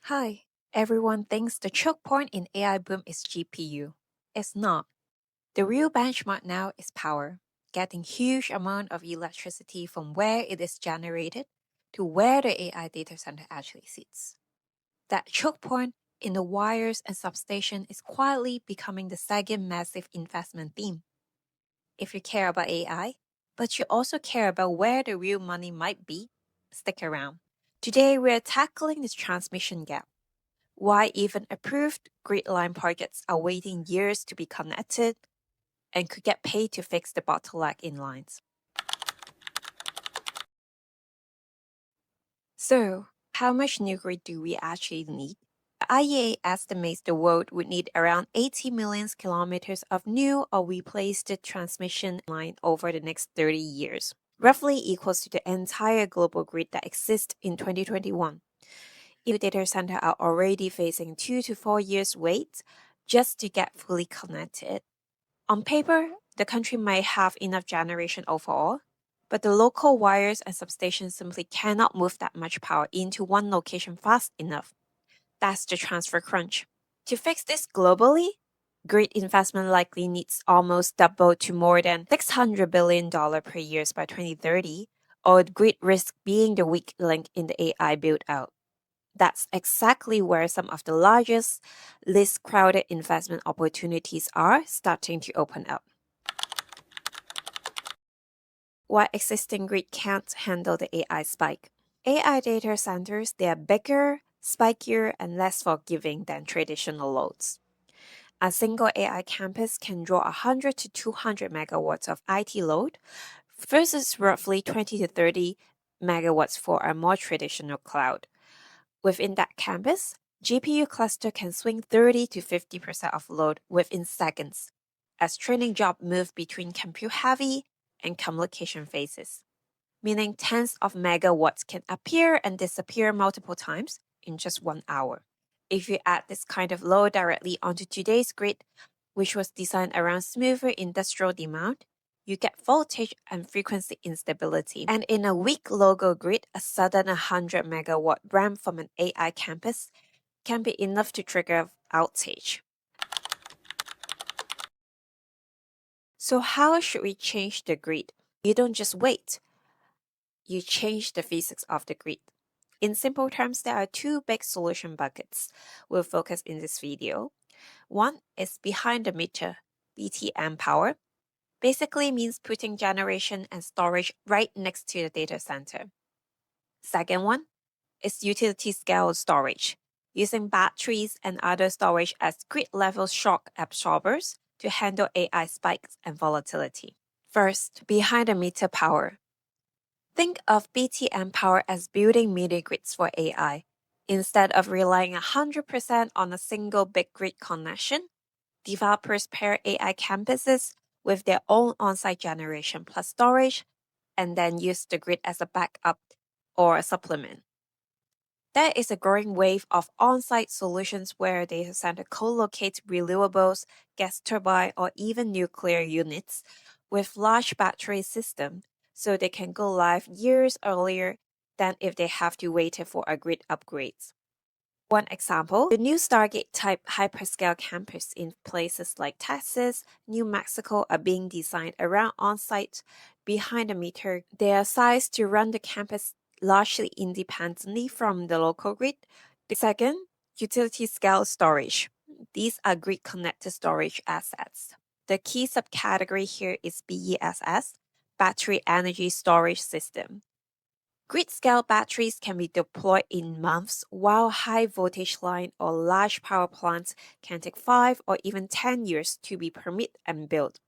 Hi, everyone thinks the choke point in AI boom is GPU. It's not. The real benchmark now is power, getting huge amount of electricity from where it is generated to where the AI data center actually sits. That choke point in the wires and substation is quietly becoming the second massive investment theme. If you care about AI, but you also care about where the real money might be, stick around. Today we're tackling this transmission gap, why even approved grid line projects are waiting years to be connected and could get paid to fix the bottleneck in lines. So, how much new grid do we actually need? The IEA estimates the world would need around 80 million kilometers of new or replaced transmission line over the next 30 years, roughly equals to the entire global grid that exists in 2021. If data centers are already facing 2 to 4 years wait just to get fully connected. On paper, the country might have enough generation overall, but the local wires and substations simply cannot move that much power into one location fast enough. That's the transfer crunch. To fix this globally, grid investment likely needs almost double to more than $600 billion per year by 2030, or grid risk being the weak link in the AI build out. That's exactly where some of the largest, least crowded investment opportunities are starting to open up. Why existing grid can't handle the AI spike. AI data centers, they are bigger, spikier, and less forgiving than traditional loads. A single AI campus can draw 100 to 200 megawatts of IT load versus roughly 20 to 30 megawatts for a more traditional cloud. Within that campus, GPU cluster can swing 30 to 50% of load within seconds as training jobs move between compute-heavy and communication phases, meaning tens of megawatts can appear and disappear multiple times in just 1 hour. If you add this kind of load directly onto today's grid, which was designed around smoother industrial demand, you get voltage and frequency instability. And in a weak local grid, a sudden 100 megawatt ramp from an AI campus can be enough to trigger outage. So how should we change the grid? You don't just wait. You change the physics of the grid. In simple terms, there are two big solution buckets we'll focus in this video. One is behind the meter, BTM power. Basically means putting generation and storage right next to the data center. Second one is utility scale storage, using batteries and other storage as grid-level shock absorbers to handle AI spikes and volatility. First, behind the meter power. Think of BTM power as building mini grids for AI. Instead of relying 100% on a single big grid connection, developers pair AI campuses with their own on-site generation plus storage, and then use the grid as a backup or a supplement. There is a growing wave of on-site solutions where data center co-locates renewables, gas turbine, or even nuclear units with large battery system, so they can go live years earlier than if they have to wait for a grid upgrades. One example, the new Stargate type hyperscale campus in places like Texas, New Mexico are being designed around on-site behind the meter. They are sized to run the campus largely independently from the local grid. The second, utility scale storage. These are grid connected storage assets. The key subcategory here is BESS, Battery Energy Storage System. Grid-scale batteries can be deployed in months, while high-voltage line or large power plants can take 5 or even 10 years to be permitted and built.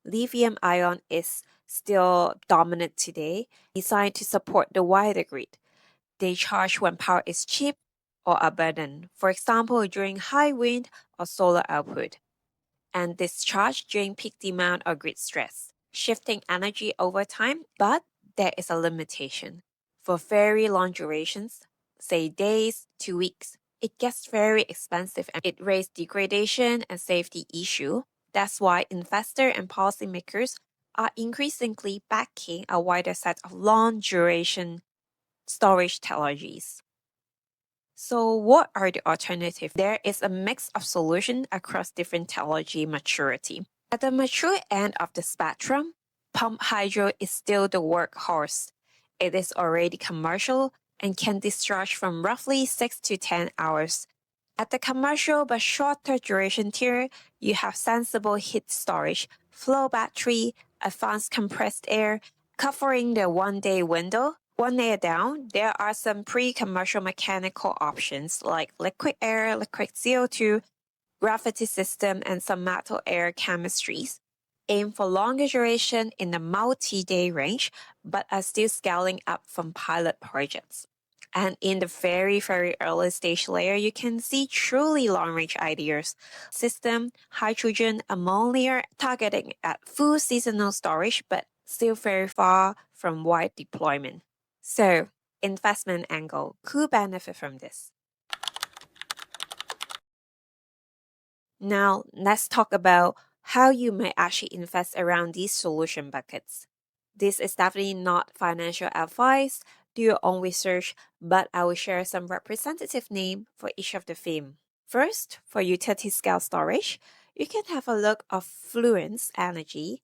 Lithium-ion is still dominant today, designed to support the wider grid. They charge when power is cheap or abundant, for example, during high wind or solar output, and discharge during peak demand or grid stress, shifting energy over time, but there is a limitation. For very long durations, say days to weeks, it gets very expensive and it raises degradation and safety issue. That's why investors and policymakers are increasingly backing a wider set of long duration storage technologies. So what are the alternatives? There is a mix of solutions across different technology maturity. At the mature end of the spectrum, pump hydro is still the workhorse. It is already commercial and can discharge from roughly 6 to 10 hours. At the commercial but shorter duration tier, you have sensible heat storage, flow battery, advanced compressed air, covering the 1 day window. One layer down, there are some pre-commercial mechanical options like liquid air, liquid CO2, gravity system, and some metal air chemistries. Aim for longer duration in the multi-day range, but are still scaling up from pilot projects. And in the very, very early stage layer, you can see truly long range ideas. System, hydrogen, ammonia, targeting at full seasonal storage, but still very far from wide deployment. So, investment angle, who benefit from this? Now, let's talk about how you may actually invest around these solution buckets. This is definitely not financial advice. Do your own research, but I will share some representative name for each of the theme. First, for utility scale storage, you can have a look of Fluence Energy.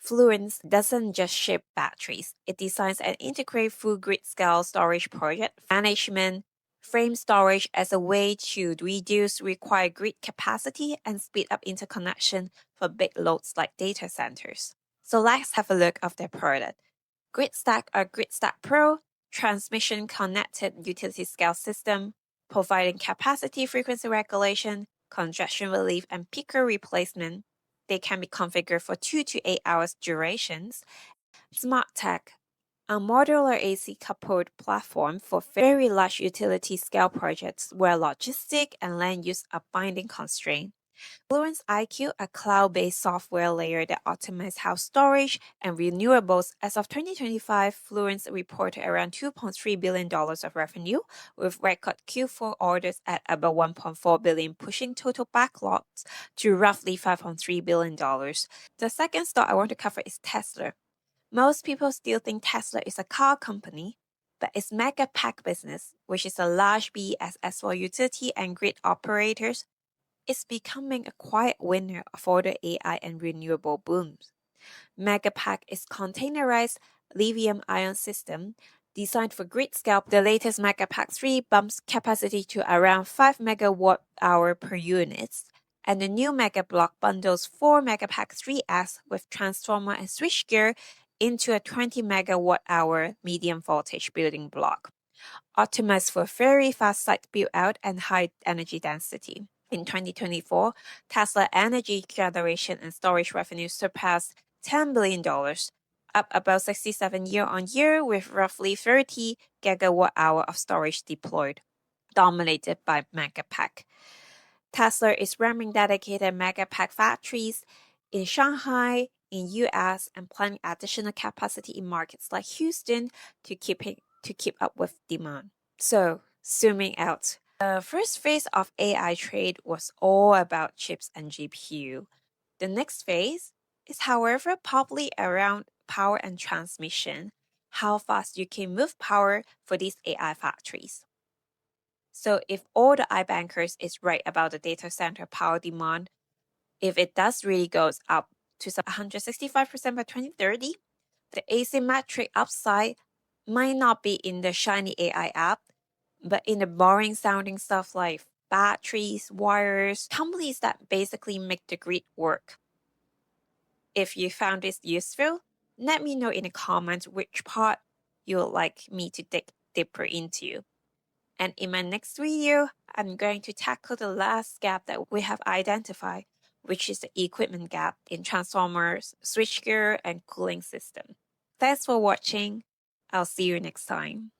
Fluence doesn't just ship batteries, it designs and integrates full grid scale storage project management, frame storage as a way to reduce required grid capacity and speed up interconnection for big loads like data centers. So let's have a look of their product. GridStack or GridStack Pro, transmission connected utility scale system, providing capacity frequency regulation, congestion relief, and peaker replacement. They can be configured for 2 to 8 hours durations. Smart Tech, a modular AC coupled platform for very large utility scale projects where logistic and land use are binding constraints. Fluence IQ, a cloud-based software layer that optimizes house storage and renewables. As of 2025, Fluence reported around $2.3 billion of revenue, with record Q4 orders at about $1.4 billion, pushing total backlogs to roughly $5.3 billion. The second stock I want to cover is Tesla. Most people still think Tesla is a car company, but its mega pack business, which is a large BESS for utility and grid operators, is becoming a quiet winner for the AI and renewable booms. Megapack is containerized lithium-ion system designed for grid scale. The latest Megapack 3 bumps capacity to around 5 megawatt hour per unit, and the new Mega Block bundles 4 Megapack 3S with transformer and switchgear into a 20 megawatt hour medium voltage building block, optimized for very fast site build out and high energy density. In 2024, Tesla energy generation and storage revenue surpassed $10 billion, up about 67 year on year, with roughly 30 gigawatt hour of storage deployed, dominated by Megapack. Tesla is ramping dedicated Megapack factories in Shanghai, in US, and planning additional capacity in markets like Houston to keep up with demand. So, zooming out, the first phase of AI trade was all about chips and GPU. The next phase is, however, probably around power and transmission, how fast you can move power for these AI factories. So if all the iBankers is right about the data center power demand, if it does really goes up to 165% by 2030, the asymmetric upside might not be in the shiny AI app, but in the boring sounding stuff like batteries, wires, companies that basically make the grid work. If you found this useful, let me know in the comments which part you would like me to dig deeper into. And in my next video, I'm going to tackle the last gap that we have identified, which is the equipment gap in transformers, switchgear, and cooling system. Thanks for watching. I'll see you next time.